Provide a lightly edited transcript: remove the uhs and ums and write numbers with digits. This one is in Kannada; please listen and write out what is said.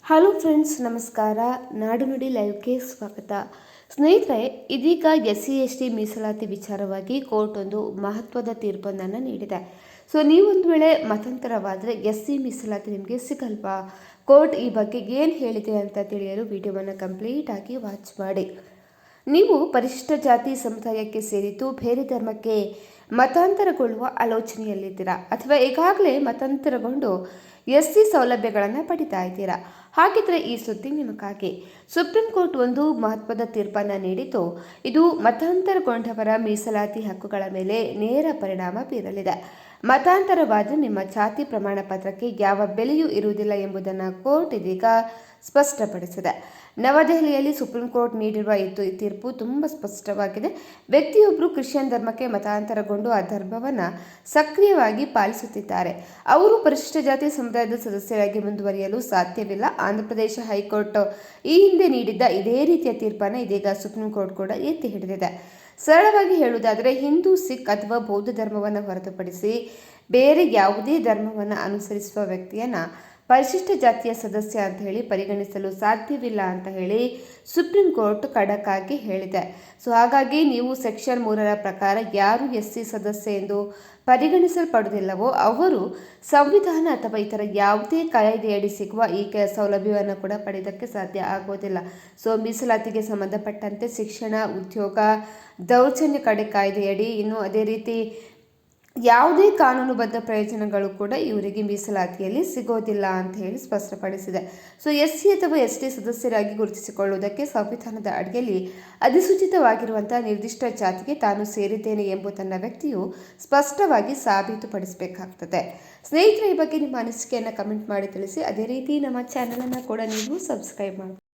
ಹಲೋ ಫ್ರೆಂಡ್ಸ್, ನಮಸ್ಕಾರ. ನಾಡು ನುಡಿ ಲೈವ್ಗೆ ಸ್ವಾಗತ. ಸ್ನೇಹಿತರೆ, ಇದೀಗ SC/ST ಮೀಸಲಾತಿ ವಿಚಾರವಾಗಿ ಕೋರ್ಟ್ ಒಂದು ಮಹತ್ವದ ತೀರ್ಪನ್ನು ನೀಡಿದೆ. ಸೊ ನೀವೊಂದು ವೇಳೆ ಮತಾಂತರವಾದರೆ SC ಮೀಸಲಾತಿ ನಿಮಗೆ ಸಿಗಲ್ವಾ? ಕೋರ್ಟ್ ಈ ಬಗ್ಗೆ ಏನು ಹೇಳಿದೆ ಅಂತ ತಿಳಿಯಲು ವಿಡಿಯೋವನ್ನು ಕಂಪ್ಲೀಟ್ ಆಗಿ ವಾಚ್ ಮಾಡಿ. ನೀವು ಪರಿಶಿಷ್ಟ ಜಾತಿ ಸಮುದಾಯಕ್ಕೆ ಸೇರಿದ್ದು ಬೇರೆ ಧರ್ಮಕ್ಕೆ ಮತಾಂತರಗೊಳ್ಳುವ ಆಲೋಚನೆಯಲ್ಲಿದ್ದೀರಾ, ಅಥವಾ ಈಗಾಗಲೇ ಮತಾಂತರಗೊಂಡು SC ಸೌಲಭ್ಯಗಳನ್ನು ಪಡಿತಾ ಇದ್ದೀರಾ? ಹಾಗಿದ್ರೆ ಈ ಸುದ್ದಿ ನಿಮಗಾಗಿ. ಸುಪ್ರೀಂ ಕೋರ್ಟ್ ಒಂದು ಮಹತ್ವದ ತೀರ್ಪನ್ನು ನೀಡಿದ್ದು, ಇದು ಮತಾಂತರಗೊಂಡವರ ಮೀಸಲಾತಿ ಹಕ್ಕುಗಳ ಮೇಲೆ ನೇರ ಪರಿಣಾಮ ಬೀರಲಿದೆ. ಮತಾಂತರವಾದ ನಿಮ್ಮ ಜಾತಿ ಪ್ರಮಾಣ ಪತ್ರಕ್ಕೆ ಯಾವ ಬೆಲೆಯೂ ಇರುವುದಿಲ್ಲ ಎಂಬುದನ್ನು ಕೋರ್ಟ್ ಇದೀಗ ಸ್ಪಷ್ಟಪಡಿಸಿದೆ. ನವದೆಹಲಿಯಲ್ಲಿ ಸುಪ್ರೀಂ ಕೋರ್ಟ್ ನೀಡಿರುವ ಈ ತೀರ್ಪು ತುಂಬ ಸ್ಪಷ್ಟವಾಗಿದೆ. ವ್ಯಕ್ತಿಯೊಬ್ಬರು ಕ್ರಿಶ್ಚಿಯನ್ ಧರ್ಮಕ್ಕೆ ಮತಾಂತರಗೊಂಡು ಆ ಧರ್ಮವನ್ನು ಸಕ್ರಿಯವಾಗಿ ಪಾಲಿಸುತ್ತಿದ್ದಾರೆ. ಅವರು ಪರಿಶಿಷ್ಟ ಜಾತಿ ಸಮುದಾಯದ ಸದಸ್ಯರಾಗಿ ಮುಂದುವರಿಯಲು ಸಾಧ್ಯವಿಲ್ಲ. ಆಂಧ್ರಪ್ರದೇಶ ಹೈಕೋರ್ಟ್ ಈ ಹಿಂದೆ ನೀಡಿದ್ದ ಇದೇ ರೀತಿಯ ತೀರ್ಪನ್ನು ಇದೀಗ ಸುಪ್ರೀಂ ಕೋರ್ಟ್ ಕೂಡ ಎತ್ತಿ ಹಿಡಿದಿದೆ. ಸರಳವಾಗಿ ಹೇಳುವುದಾದರೆ, ಹಿಂದೂ, ಸಿಖ್ ಅಥವಾ ಬೌದ್ಧ ಧರ್ಮವನ್ನು ಹೊರತುಪಡಿಸಿ ಬೇರೆ ಯಾವುದೇ ಧರ್ಮವನ್ನು ಅನುಸರಿಸುವ ವ್ಯಕ್ತಿಯನ್ನು ಪರಿಶಿಷ್ಟ ಜಾತಿಯ ಸದಸ್ಯ ಅಂತ ಹೇಳಿ ಪರಿಗಣಿಸಲು ಸಾಧ್ಯವಿಲ್ಲ ಅಂತ ಹೇಳಿ ಸುಪ್ರೀಂ ಕೋರ್ಟ್ ಖಡಕ್ ಆಗಿ ಹೇಳಿದೆ. ಸೊ ಹಾಗಾಗಿ ನೀವು ಸೆಕ್ಷನ್ 3ರ ಪ್ರಕಾರ ಯಾರು SC ಸದಸ್ಯ ಎಂದು ಪರಿಗಣಿಸಲ್ಪಡುವುದಿಲ್ಲವೋ ಅವರು ಸಂವಿಧಾನ ಅಥವಾ ಇತರ ಯಾವುದೇ ಕಾಯ್ದೆಯಡಿ ಸಿಗುವ ಈ ಸೌಲಭ್ಯವನ್ನು ಕೂಡ ಪಡೆಯೋದಕ್ಕೆ ಸಾಧ್ಯ ಆಗೋದಿಲ್ಲ. ಸೊ ಮೀಸಲಾತಿಗೆ ಸಂಬಂಧಪಟ್ಟಂತೆ ಶಿಕ್ಷಣ, ಉದ್ಯೋಗ, ದೌರ್ಜನ್ಯ ತಡೆ ಕಾಯ್ದೆಯಡಿ, ಇನ್ನು ಅದೇ ರೀತಿ ಯಾವುದೇ ಕಾನೂನುಬದ್ಧ ಪ್ರಯೋಜನಗಳು ಕೂಡ ಇವರಿಗೆ ಮೀಸಲಾತಿಯಲ್ಲಿ ಸಿಗೋದಿಲ್ಲ ಅಂತ ಹೇಳಿ ಸ್ಪಷ್ಟಪಡಿಸಿದೆ. ಸೊ SC ಅಥವಾ ST ಸದಸ್ಯರಾಗಿ ಗುರುತಿಸಿಕೊಳ್ಳುವುದಕ್ಕೆ ಸಂವಿಧಾನದ ಅಡಿಯಲ್ಲಿ ಅಧಿಸೂಚಿತವಾಗಿರುವಂತಹ ನಿರ್ದಿಷ್ಟ ಜಾತಿಗೆ ತಾನು ಸೇರಿದ್ದೇನೆ ಎಂಬುದನ್ನು ವ್ಯಕ್ತಿಯು ಸ್ಪಷ್ಟವಾಗಿ ಸಾಬೀತುಪಡಿಸಬೇಕಾಗ್ತದೆ. ಸ್ನೇಹಿತರೆ, ಈ ಬಗ್ಗೆ ನಿಮ್ಮ ಅನಿಸಿಕೆಯನ್ನು ಕಮೆಂಟ್ ಮಾಡಿ ತಿಳಿಸಿ. ಅದೇ ರೀತಿ ನಮ್ಮ ಚಾನಲನ್ನು ಕೂಡ ನೀವು ಸಬ್ಸ್ಕ್ರೈಬ್ ಮಾಡಿ.